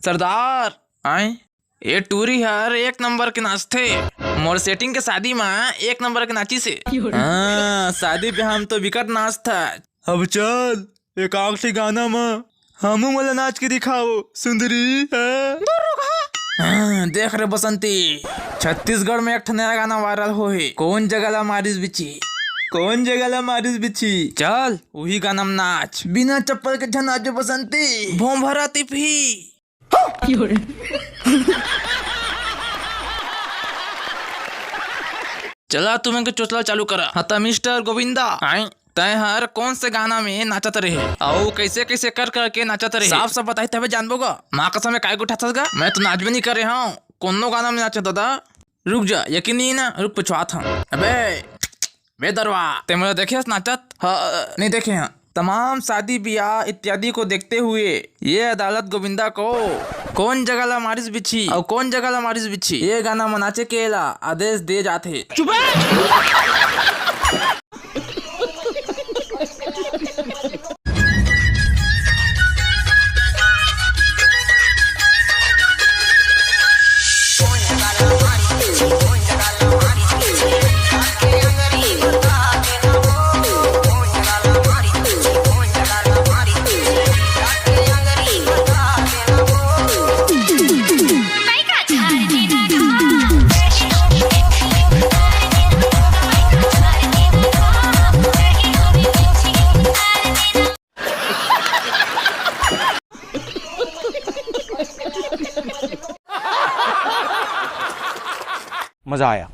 सरदार आए ये टूरी हर एक नंबर के नाचते मोर सेटिंग के शादी में एक नंबर के नाची से शादी पे हम तो विकट नाच था। अब चल एक आखिरी गाना में हमू मला नाच के दिखाओ सुंदरी देख रे बसंती छत्तीसगढ़ में एक नया गाना वायरल हो है कौन जगह ला मारिस बिची कौन जगह ला मारिस बिची चल वही गाना में नाच बिना चप्पल के नाचो बसंती भों भरा तिफी चला तुम्हें के चोचला चालू करा। हाँ तो मिस्टर गोविंदा तय हर कौन से गाना में नाचत रहे और कैसे कैसे कर करके नाचत रहे साफ साफ बताई तबे जानबोगा। माँ कसम में काय उठाता मैं तो नाच भी नहीं कर रहा हूँ कोनो गाना में नाचा दादा। रुक जा यकीन नहीं ना रुक पूछवा था अबे बेदरवा ते मुझे देखे नाचत नहीं देखे हैं। तमाम शादी ब्याह इत्यादि को देखते हुए ये अदालत गोविंदा को कौन जगह ला मारिस बिछी और कौन जगह ला मारिस बिछी ये गाना मनाचे के ला आदेश दे जाते। मजा आया।